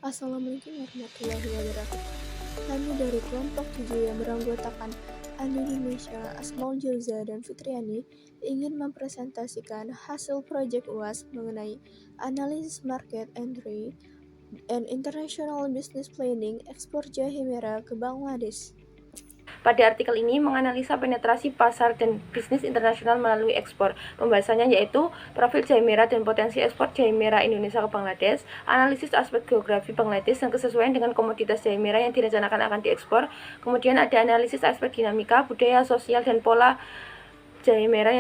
Assalamualaikum warahmatullahi wabarakatuh. Kami dari kelompok 7 yang beranggotakan Indonesia, Asmaul Jauza dan Fitriani ingin mempresentasikan hasil proyek UAS mengenai analisis market entry and international business planning ekspor jahe merah ke Bangladesh. Pada artikel ini menganalisa penetrasi pasar dan bisnis internasional melalui ekspor. Pembahasannya yaitu profil jahe merah dan potensi ekspor jahe merah Indonesia ke Bangladesh, analisis aspek geografi Bangladesh dan kesesuaian dengan komoditas jahe merah yang direncanakan akan diekspor. Kemudian ada analisis aspek dinamika, budaya, sosial, dan pola jahe merah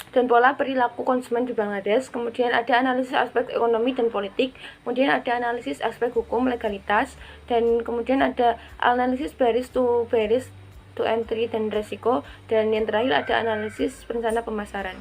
dan pola perilaku konsumen di Bangladesh. Kemudian ada analisis aspek ekonomi dan politik, kemudian ada analisis aspek hukum legalitas, dan kemudian ada analisis baris to entry dan resiko, dan yang terakhir ada analisis rencana pemasaran.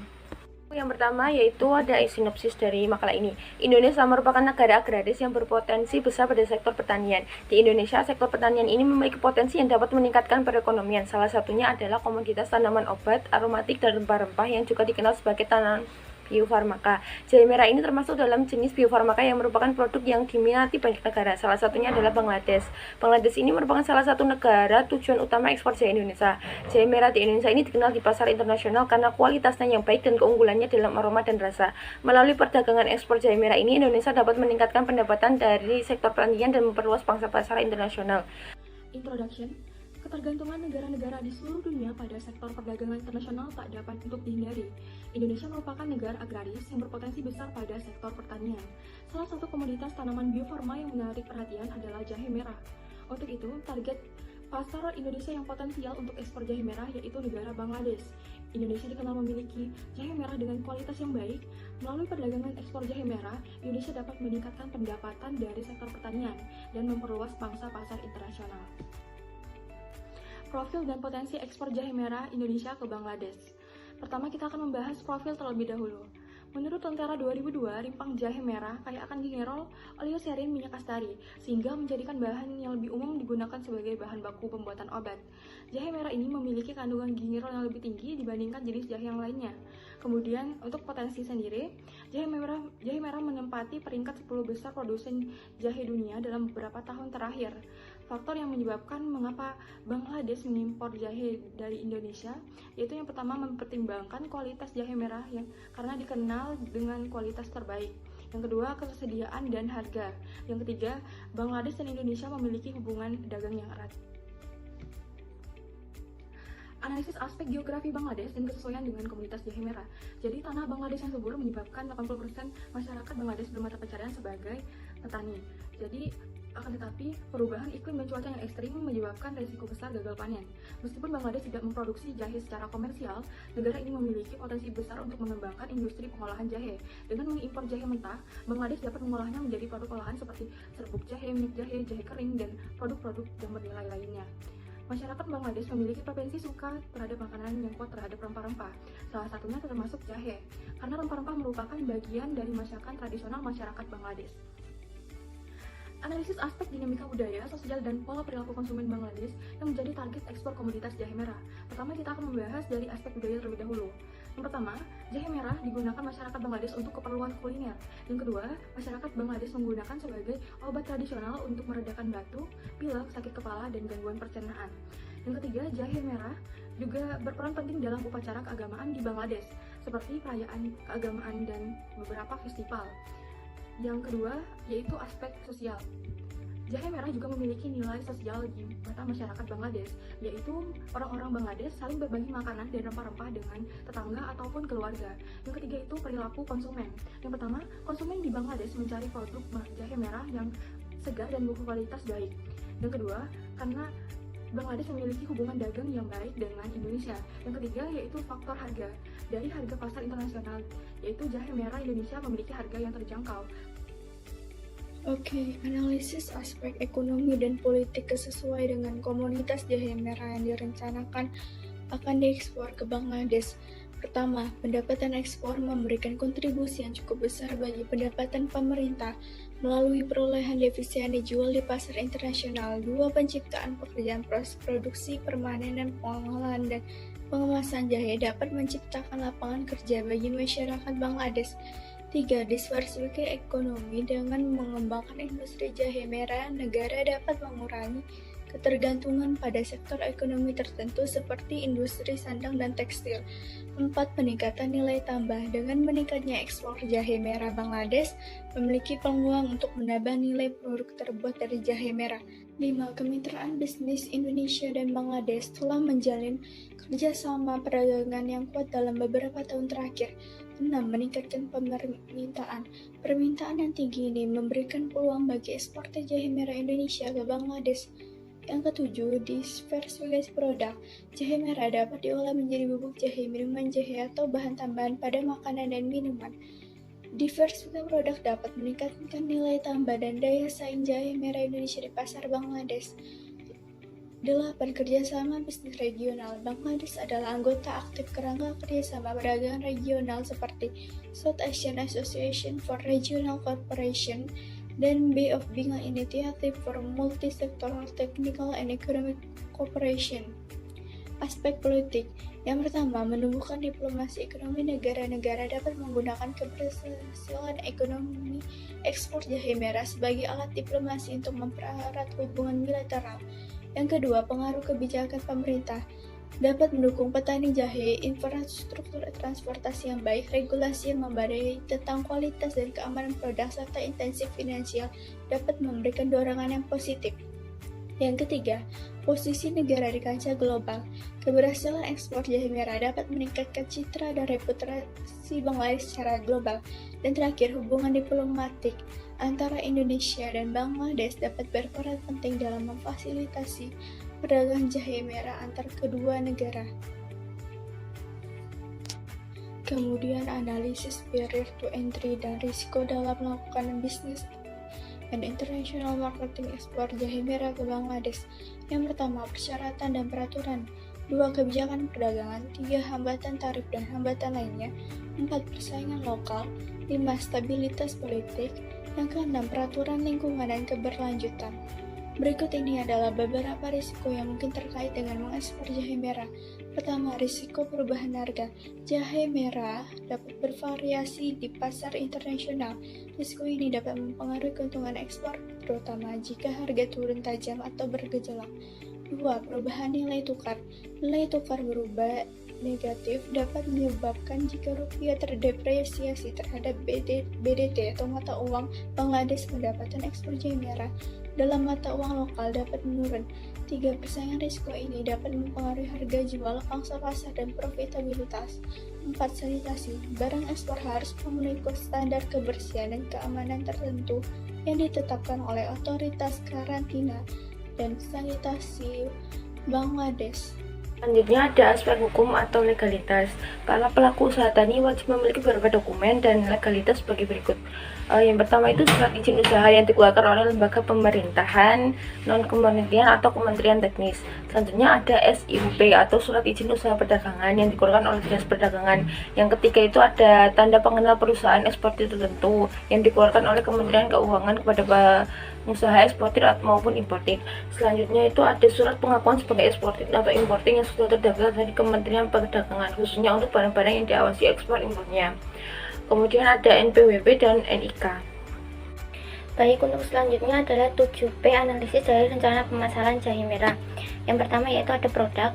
Yang pertama yaitu ada sinopsis dari makalah ini. Indonesia merupakan negara agraris yang berpotensi besar pada sektor pertanian. Di Indonesia, sektor pertanian ini memiliki potensi yang dapat meningkatkan perekonomian. Salah satunya adalah komoditas tanaman obat, aromatik, dan rempah-rempah yang juga dikenal sebagai tanaman biofarmaka. Jahe merah ini termasuk dalam jenis biofarmaka yang merupakan produk yang diminati banyak negara. Salah satunya adalah Bangladesh. Bangladesh ini merupakan salah satu negara tujuan utama ekspor jahe Indonesia. Jahe merah di Indonesia ini dikenal di pasar internasional karena kualitasnya yang baik dan keunggulannya dalam aroma dan rasa. Melalui perdagangan ekspor jahe merah ini, Indonesia dapat meningkatkan pendapatan dari sektor pertanian dan memperluas pangsa pasar internasional. Introduction. Ketergantungan negara-negara di seluruh dunia pada sektor perdagangan internasional tak dapat untuk dihindari. Indonesia merupakan negara agraris yang berpotensi besar pada sektor pertanian. Salah satu komoditas tanaman biofarma yang menarik perhatian adalah jahe merah. Untuk itu, target pasar Indonesia yang potensial untuk ekspor jahe merah yaitu negara Bangladesh. Indonesia dikenal memiliki jahe merah dengan kualitas yang baik. Melalui perdagangan ekspor jahe merah, Indonesia dapat meningkatkan pendapatan dari sektor pertanian dan memperluas pangsa pasar internasional. Profil dan potensi ekspor jahe merah Indonesia ke Bangladesh. Pertama, kita akan membahas profil terlebih dahulu. Menurut Lentera 2002, rimpang jahe merah kaya akan gingerol, oleoserin, minyak astari, sehingga menjadikan bahan yang lebih umum digunakan sebagai bahan baku pembuatan obat. Jahe merah ini memiliki kandungan gingerol yang lebih tinggi dibandingkan jenis jahe yang lainnya. Kemudian, untuk potensi sendiri, jahe merah menempati peringkat 10 besar produsen jahe dunia dalam beberapa tahun terakhir. Faktor yang menyebabkan mengapa Bangladesh mengimpor jahe dari Indonesia, yaitu yang pertama mempertimbangkan kualitas jahe merah yang karena dikenal dengan kualitas terbaik. Yang kedua, ketersediaan dan harga. Yang ketiga, Bangladesh dan Indonesia memiliki hubungan dagang yang erat. Analisis aspek geografi Bangladesh dan kesesuaian dengan komunitas jahe merah. Jadi, tanah Bangladesh yang subur menyebabkan 80% masyarakat Bangladesh bermata pencarian sebagai petani. Jadi, akan tetapi, perubahan iklim dan cuaca yang ekstrim menyebabkan risiko besar gagal panen. Meskipun Bangladesh tidak memproduksi jahe secara komersial, negara ini memiliki potensi besar untuk mengembangkan industri pengolahan jahe. Dengan mengimpor jahe mentah, Bangladesh dapat mengolahnya menjadi produk olahan seperti serbuk jahe, minyak jahe, jahe kering, dan produk-produk yang bernilai lainnya. Masyarakat Bangladesh memiliki preferensi suka terhadap makanan yang kuat terhadap rempah-rempah. Salah satunya termasuk jahe, karena rempah-rempah merupakan bagian dari masakan tradisional masyarakat Bangladesh. Analisis aspek dinamika budaya, sosial, dan pola perilaku konsumen Bangladesh yang menjadi target ekspor komoditas jahe merah. Pertama, kita akan membahas dari aspek budaya terlebih dahulu. Yang pertama, jahe merah digunakan masyarakat Bangladesh untuk keperluan kuliner. Yang kedua, masyarakat Bangladesh menggunakan sebagai obat tradisional untuk meredakan batuk, pilek, sakit kepala, dan gangguan pencernaan. Yang ketiga, jahe merah juga berperan penting dalam upacara keagamaan di Bangladesh, seperti perayaan keagamaan dan beberapa festival. Yang kedua, yaitu aspek sosial. Jahe merah juga memiliki nilai sosial di mata masyarakat Bangladesh, yaitu orang-orang Bangladesh saling berbagi makanan dan rempah-rempah dengan tetangga ataupun keluarga. Yang ketiga itu perilaku konsumen. Yang pertama, konsumen di Bangladesh mencari produk jahe merah yang segar dan berkualitas baik. Yang kedua, karena Bangladesh memiliki hubungan dagang yang baik dengan Indonesia. Yang ketiga yaitu faktor harga. Dari harga pasar internasional, yaitu jahe merah Indonesia memiliki harga yang terjangkau. Oke, analisis aspek ekonomi dan politik sesuai dengan komoditas jahe merah yang direncanakan akan diekspor ke Bangladesh. Pertama, pendapatan ekspor memberikan kontribusi yang cukup besar bagi pendapatan pemerintah melalui perolehan devisa yang dijual di pasar internasional. Dua, penciptaan pekerjaan proses produksi permanen dan pengolahan dan pengemasan jahe dapat menciptakan lapangan kerja bagi masyarakat Bangladesh. 3. Diversifikasi ekonomi. Dengan mengembangkan industri jahe merah, negara dapat mengurangi ketergantungan pada sektor ekonomi tertentu seperti industri sandang dan tekstil. 4. Peningkatan nilai tambah. Dengan meningkatnya ekspor jahe merah, Bangladesh memiliki peluang untuk menambah nilai produk terbuat dari jahe merah. 5. Kemitraan bisnis Indonesia dan Bangladesh telah menjalin kerjasama perdagangan yang kuat dalam beberapa tahun terakhir. 6. Meningkatkan permintaan. Permintaan yang tinggi ini memberikan peluang bagi eksportir jahe merah Indonesia ke Bangladesh. Yang ketujuh, diversifikasi produk. Jahe merah dapat diolah menjadi bubuk jahe, minuman jahe, atau bahan tambahan pada makanan dan minuman. Diversifikasi produk dapat meningkatkan nilai tambah dan daya saing jahe merah Indonesia di pasar Bangladesh. 8. Kerjasama bisnis regional. Bangladesh adalah anggota aktif kerangka kerjasama perdagangan regional seperti South Asian Association for Regional Cooperation dan Bay of Bengal Initiative for Multi-Sectoral Technical and Economic Cooperation. Aspek politik. Yang pertama, menumbuhkan diplomasi ekonomi. Negara-negara dapat menggunakan keberhasilan ekonomi ekspor jahe merah sebagai alat diplomasi untuk mempererat hubungan bilateral. Yang kedua, pengaruh kebijakan pemerintah dapat mendukung petani jahe, infrastruktur transportasi yang baik, regulasi yang memadai tentang kualitas dan keamanan produk, serta intensif finansial dapat memberikan dorongan yang positif. Yang ketiga, posisi negara di kancah global. Keberhasilan ekspor jahe merah dapat meningkatkan citra dan reputasi Bangladesh secara global. Dan terakhir, hubungan diplomatik antara Indonesia dan Bangladesh dapat berperan penting dalam memfasilitasi perdagangan jahe merah antar kedua negara. Kemudian analisis barrier to entry dan risiko dalam melakukan bisnis dan international marketing ekspor jahe merah ke Bangladesh. Yang pertama, persyaratan dan peraturan. 2. Kebijakan perdagangan. 3. Hambatan tarif dan hambatan lainnya. 4. Persaingan lokal. 5. Stabilitas politik. Yang ke-6. Peraturan lingkungan dan keberlanjutan. Berikut ini adalah beberapa risiko yang mungkin terkait dengan mengekspor jahe merah. Pertama, risiko perubahan harga. Jahe merah dapat bervariasi di pasar internasional. Risiko ini dapat mempengaruhi keuntungan ekspor, terutama jika harga turun tajam atau bergejolak. 2. Perubahan nilai tukar. Nilai tukar berubah negatif dapat menyebabkan jika rupiah terdepresiasi terhadap BDT atau mata uang Bangladesh, pendapatan ekspor jahe merah dalam mata uang lokal dapat menurun. 3. Persaingan risiko ini dapat mempengaruhi harga jual, pangsa pasar, dan profitabilitas. 4. Sanitasi. Barang ekspor harus memenuhi standar kebersihan dan keamanan tertentu yang ditetapkan oleh otoritas karantina dan sanitasi Bangladesh. Selanjutnya ada aspek hukum atau legalitas. Para pelaku usaha tani wajib memiliki beberapa dokumen dan legalitas sebagai berikut. Yang pertama itu surat izin usaha yang dikeluarkan oleh lembaga pemerintahan, non-kementerian atau kementerian teknis. Selanjutnya ada SIUP atau surat izin usaha perdagangan yang dikeluarkan oleh Dinas Perdagangan. Yang ketiga itu ada tanda pengenal perusahaan eksportir tertentu yang dikeluarkan oleh Kementerian Keuangan kepada pengusaha eksportir maupun importir. Selanjutnya itu ada surat pengakuan sebagai eksportir atau importir yang sudah terdaftar dari Kementerian Perdagangan, khususnya untuk barang-barang yang diawasi ekspor impornya. Kemudian ada NPWP dan NIK. Baik, untuk selanjutnya adalah 7P, analisis dari rencana pemasaran jahe merah. Yang pertama yaitu ada produk.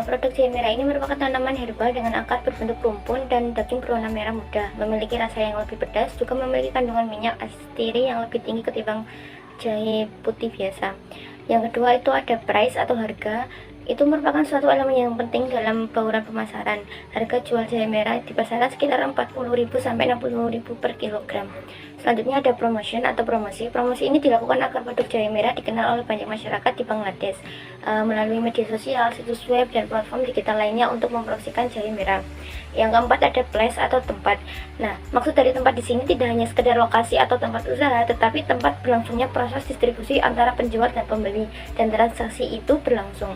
Produk jahe merah ini merupakan tanaman herbal dengan akar berbentuk rumpun dan daging berwarna merah muda, memiliki rasa yang lebih pedas, juga memiliki kandungan minyak astiri yang lebih tinggi ketimbang jahe putih biasa. Yang kedua itu ada price atau harga. Itu merupakan suatu elemen yang penting dalam bauran pemasaran. Harga jual jahe merah di pasaran sekitar 40.000 sampai 60.000 per kilogram. Selanjutnya ada promotion atau promosi. Promosi ini dilakukan agar produk jahe merah dikenal oleh banyak masyarakat di Bangladesh melalui media sosial, situs web, dan platform digital lainnya untuk mempromosikan jahe merah. Yang keempat ada place atau tempat. Nah, maksud dari tempat di sini tidak hanya sekedar lokasi atau tempat usaha, tetapi tempat berlangsungnya proses distribusi antara penjual dan pembeli, dan transaksi itu berlangsung.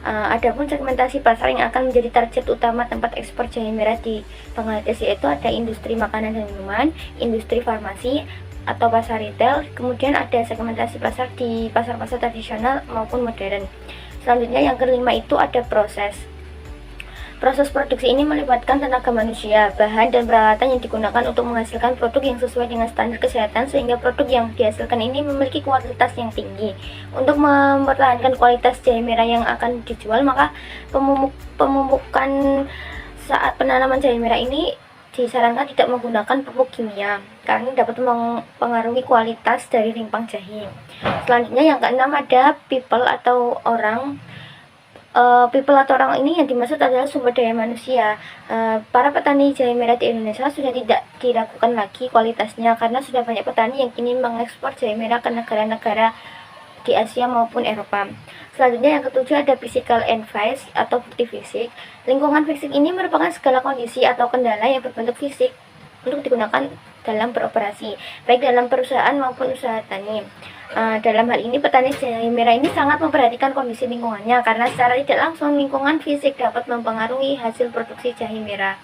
Adapun segmentasi pasar yang akan menjadi target utama tempat ekspor jahe merah di Bangladesh yaitu ada industri makanan dan minuman, industri farmasi atau pasar retail, kemudian ada segmentasi pasar di pasar-pasar tradisional maupun modern. Selanjutnya yang kelima itu ada proses. Proses produksi ini melibatkan tenaga manusia, bahan, dan peralatan yang digunakan untuk menghasilkan produk yang sesuai dengan standar kesehatan sehingga produk yang dihasilkan ini memiliki kualitas yang tinggi. Untuk mempertahankan kualitas jahe merah yang akan dijual, maka pemupukan saat penanaman jahe merah ini disarankan tidak menggunakan pupuk kimia karena dapat mempengaruhi kualitas dari rimpang jahe. Selanjutnya yang keenam ada people atau orang. People atau orang ini yang dimaksud adalah sumber daya manusia. Para petani jahe merah di Indonesia sudah tidak diragukan lagi kualitasnya karena sudah banyak petani yang kini mengekspor jahe merah ke negara-negara di Asia maupun Eropa. Selanjutnya yang ketujuh ada physical advice atau bukti fisik. Lingkungan fisik ini merupakan segala kondisi atau kendala yang berbentuk fisik untuk digunakan dalam beroperasi, baik dalam perusahaan maupun usaha tani. Dalam hal ini petani jahe merah ini sangat memperhatikan kondisi lingkungannya karena secara tidak langsung lingkungan fisik dapat mempengaruhi hasil produksi jahe merah.